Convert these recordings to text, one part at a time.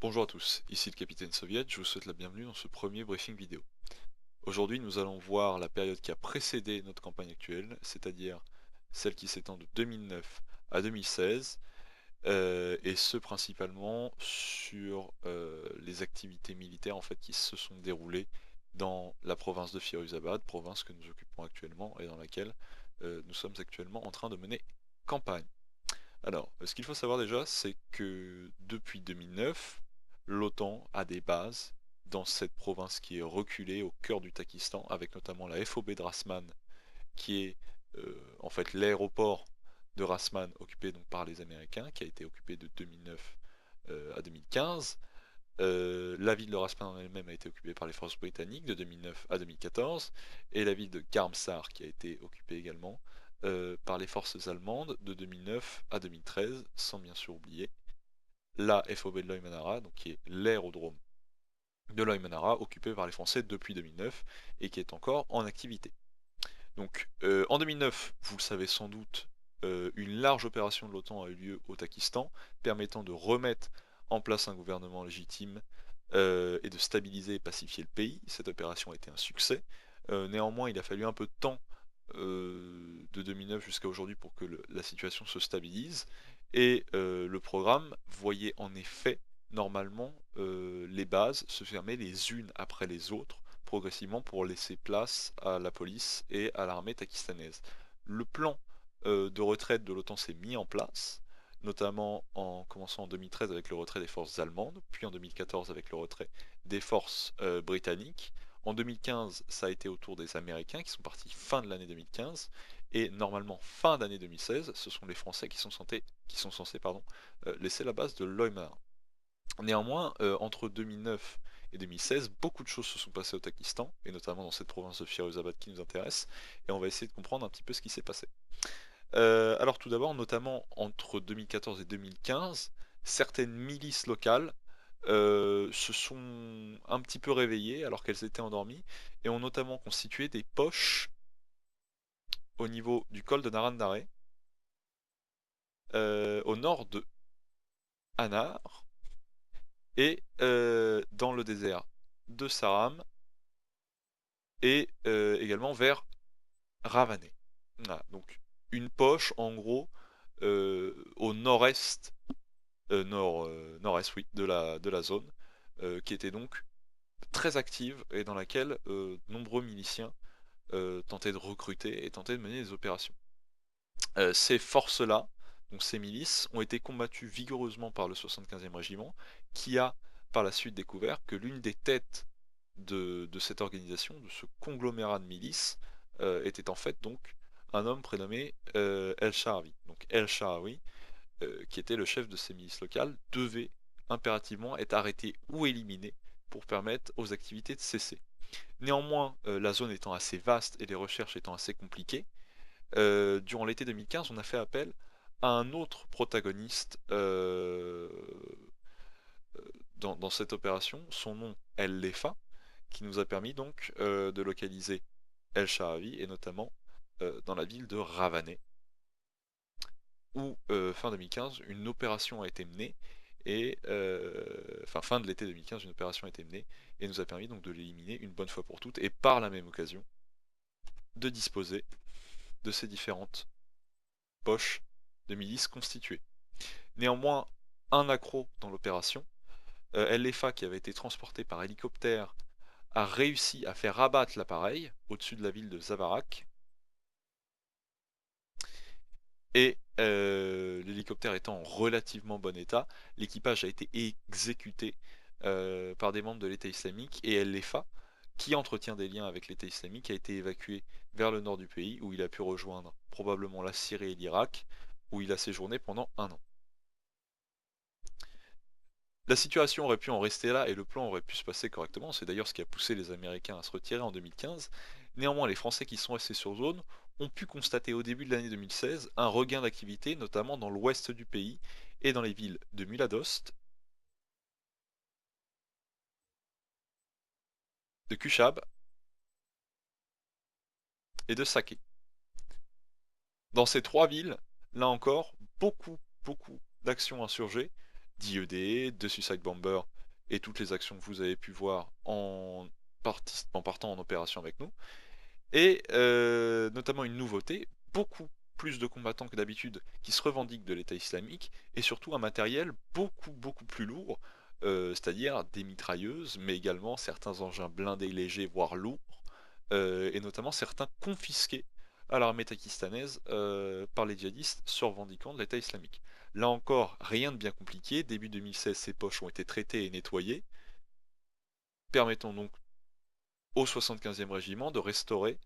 Bonjour à tous, ici le capitaine Soviet, je vous souhaite la bienvenue dans ce premier briefing vidéo. Aujourd'hui nous allons voir la période qui a précédé notre campagne actuelle, c'est-à-dire celle qui s'étend de 2009 à 2016, et ce principalement sur les activités militaires en fait qui se sont déroulées dans la province de Firuzabad, province que nous occupons actuellement et dans laquelle nous sommes actuellement en train de mener campagne. Alors, ce qu'il faut savoir déjà, c'est que depuis 2009, l'OTAN a des bases dans cette province qui est reculée au cœur du Takistan, avec notamment la FOB de Rasman, qui est en fait l'aéroport de Rasman occupé donc par les Américains, qui a été occupé de 2009 à 2015. La ville de Rasman en elle-même a été occupée par les forces britanniques de 2009 à 2014, et la ville de Garmsar qui a été occupée également par les forces allemandes de 2009 à 2013, sans bien sûr oublier la FOB de Loy-Manara, donc qui est l'aérodrome de Loy-Manara, occupé par les Français depuis 2009 et qui est encore en activité. Donc en 2009, vous le savez sans doute, une large opération de l'OTAN a eu lieu au Takistan, permettant de remettre en place un gouvernement légitime et de stabiliser et pacifier le pays. Cette opération a été un succès. Néanmoins, il a fallu un peu de temps de 2009 jusqu'à aujourd'hui pour que la situation se stabilise. Et le programme voyait en effet normalement les bases se fermer les unes après les autres progressivement pour laisser place à la police et à l'armée pakistanaise. Le plan de retraite de l'OTAN s'est mis en place, notamment en commençant en 2013 avec le retrait des forces allemandes, puis en 2014 avec le retrait des forces britanniques. En 2015, ça a été au tour des Américains qui sont partis fin de l'année 2015, et normalement fin d'année 2016, ce sont les Français qui sont censés laisser la base de Loimar. Néanmoins, entre 2009 et 2016, beaucoup de choses se sont passées au Takistan, et notamment dans cette province de Firuzabad qui nous intéresse, et on va essayer de comprendre un petit peu ce qui s'est passé. Alors tout d'abord, notamment entre 2014 et 2015, certaines milices locales se sont un petit peu réveillées alors qu'elles étaient endormies, et ont notamment constitué des poches au niveau du col de Narandare, au nord de Anar, et dans le désert de Saram, et également vers Ravané. Voilà, donc une poche en gros au nord-est, nord-est oui, de la zone, qui était donc très active et dans laquelle nombreux miliciens tentaient de recruter et tentaient de mener des opérations. Ces forces-là, donc ces milices, ont été combattues vigoureusement par le 75e régiment, qui a par la suite découvert que l'une des têtes de cette organisation, de ce conglomérat de milices, était en fait donc un homme prénommé El Sharawi. Donc El Sharawi, qui était le chef de ces milices locales, devait impérativement être arrêté ou éliminé pour permettre aux activités de cesser. Néanmoins, la zone étant assez vaste et les recherches étant assez compliquées, durant l'été 2015, on a fait appel à un autre protagoniste dans cette opération, son nom El Lefa, qui nous a permis donc de localiser El Sharawi et notamment dans la ville de Ravané, où fin 2015 une opération a été menée et enfin fin de l'été 2015 une opération a été menée et nous a permis donc de l'éliminer une bonne fois pour toutes et par la même occasion de disposer de ces différentes poches de milices constituées. Néanmoins, un accroc dans l'opération, El Lefa qui avait été transporté par hélicoptère a réussi à faire abattre l'appareil au-dessus de la ville de Zavarak. Et l'hélicoptère étant en relativement bon état, l'équipage a été exécuté par des membres de l'État islamique, et El Lefa, qui entretient des liens avec l'État islamique, a été évacué vers le nord du pays où il a pu rejoindre probablement la Syrie et l'Irak, où il a séjourné pendant un an. La situation aurait pu en rester là et le plan aurait pu se passer correctement, c'est d'ailleurs ce qui a poussé les Américains à se retirer en 2015. Néanmoins, les Français qui sont restés sur zone ont pu constater au début de l'année 2016 un regain d'activité, notamment dans l'ouest du pays et dans les villes de Muladost, de Kuchab et de Saké. Dans ces trois villes, là encore, beaucoup d'actions insurgées, d'IED, de Suicide Bomber et toutes les actions que vous avez pu voir en partant en opération avec nous. Et notamment une nouveauté, beaucoup plus de combattants que d'habitude qui se revendiquent de l'État islamique, et surtout un matériel beaucoup plus lourd, c'est-à-dire des mitrailleuses, mais également certains engins blindés légers, voire lourds, et notamment certains confisqués à l'armée pakistanaise par les djihadistes se revendiquant de l'État islamique. Là encore, rien de bien compliqué, début 2016, ces poches ont été traitées et nettoyées, permettant donc au 75e régiment de restaurer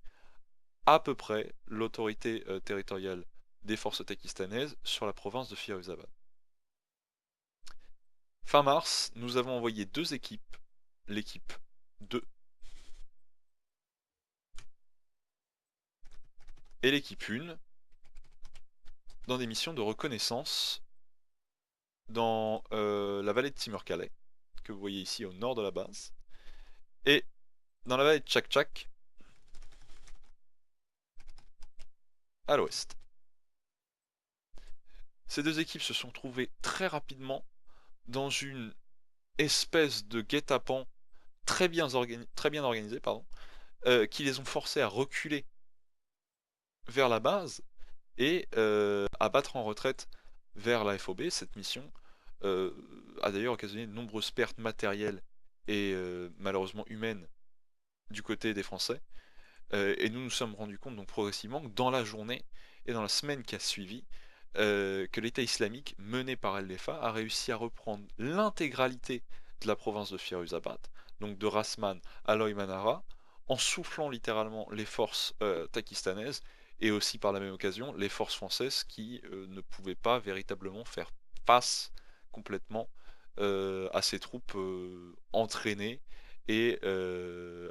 à peu près l'autorité territoriale des forces takistanaises sur la province de Firuzabad. Fin mars, nous avons envoyé deux équipes, l'équipe 2 et l'équipe 1, dans des missions de reconnaissance dans la vallée de Timur-Calais, que vous voyez ici au nord de la base, et dans la vallée de Chak-Chak, à l'ouest. Ces deux équipes se sont trouvées très rapidement dans une espèce de guet-apens très bien organisé, qui les ont forcés à reculer vers la base et à battre en retraite vers la FOB. Cette mission a d'ailleurs occasionné de nombreuses pertes matérielles et malheureusement humaines du côté des Français. Et nous nous sommes rendus compte donc progressivement que dans la journée et dans la semaine qui a suivi, que l'État islamique mené par El-Lefa a réussi à reprendre l'intégralité de la province de Firuzabad, donc de Rasman à Loy Manara, en soufflant littéralement les forces takistanaises et aussi par la même occasion les forces françaises qui ne pouvaient pas véritablement faire face complètement à ces troupes entraînées et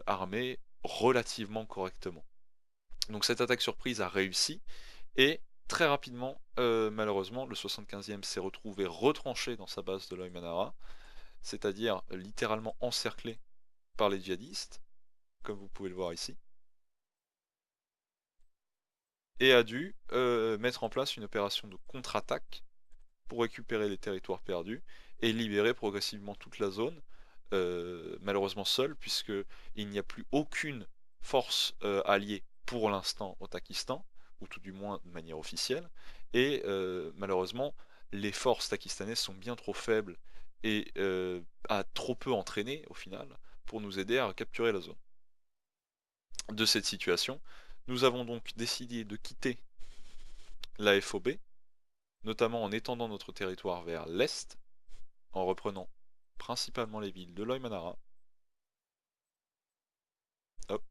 armées relativement correctement. Donc cette attaque surprise a réussi et très rapidement, malheureusement, le 75e s'est retrouvé retranché dans sa base de Loy Manara, c'est-à-dire littéralement encerclé par les djihadistes, comme vous pouvez le voir ici, et a dû mettre en place une opération de contre-attaque pour récupérer les territoires perdus et libérer progressivement toute la zone, malheureusement seul, puisqu'il n'y a plus aucune force alliée pour l'instant au Takistan, ou tout du moins de manière officielle, et malheureusement les forces takistanaises sont bien trop faibles et trop peu entraînées au final pour nous aider à capturer la zone. De cette situation, nous avons donc décidé de quitter la FOB, notamment en étendant notre territoire vers l'est, en reprenant principalement les villes de Loy Manara, hop,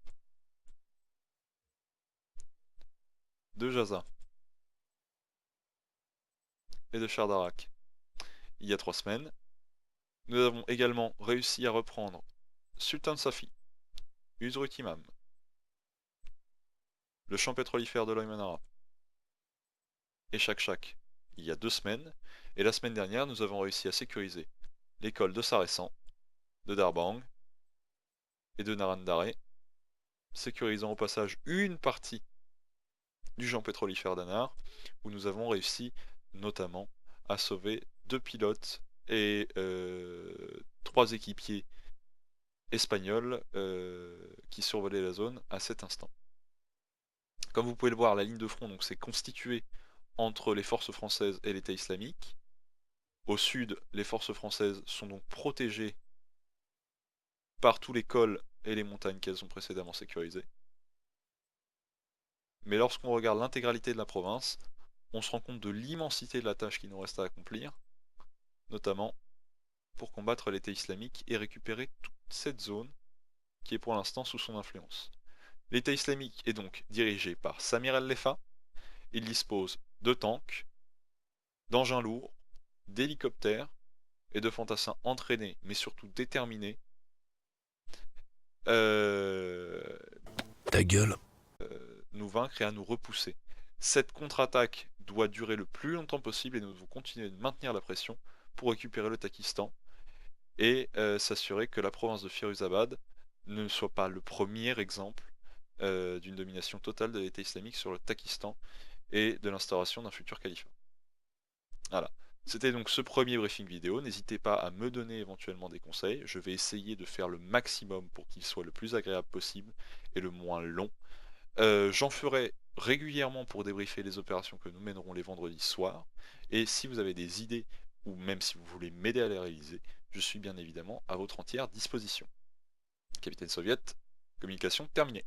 de Jaza et de Shardarak. Il y a 3 semaines, nous avons également réussi à reprendre Sultan Safi, Uzrut Imam, le champ pétrolifère de Loy Manara et Chak-Chak il y a 2 semaines, et la semaine dernière nous avons réussi à sécuriser l'école de Saressan, de Darbang et de Narandare, sécurisant au passage une partie du champ pétrolifère d'Anar, où nous avons réussi notamment à sauver 2 pilotes et 3 équipiers espagnols qui survolaient la zone à cet instant. Comme vous pouvez le voir, la ligne de front s'est constituée entre les forces françaises et l'État islamique. Au sud, les forces françaises sont donc protégées par tous les cols et les montagnes qu'elles ont précédemment sécurisées. Mais lorsqu'on regarde l'intégralité de la province, on se rend compte de l'immensité de la tâche qui nous reste à accomplir, notamment pour combattre l'État islamique et récupérer toute cette zone qui est pour l'instant sous son influence. L'État islamique est donc dirigé par Samir al-Lefa. Il dispose de tanks, d'engins lourds, d'hélicoptères et de fantassins entraînés, mais surtout déterminés, Ta gueule. nous vaincre et à nous repousser. Cette contre-attaque doit durer le plus longtemps possible et nous devons continuer de maintenir la pression pour récupérer le Takistan et s'assurer que la province de Firuzabad ne soit pas le premier exemple d'une domination totale de l'État islamique sur le Takistan et de l'instauration d'un futur califat. Voilà. C'était donc ce premier briefing vidéo, n'hésitez pas à me donner éventuellement des conseils, je vais essayer de faire le maximum pour qu'il soit le plus agréable possible et le moins long. J'en ferai régulièrement pour débriefer les opérations que nous mènerons les vendredis soirs, et si vous avez des idées, ou même si vous voulez m'aider à les réaliser, je suis bien évidemment à votre entière disposition. Capitaine Soviet, communication terminée.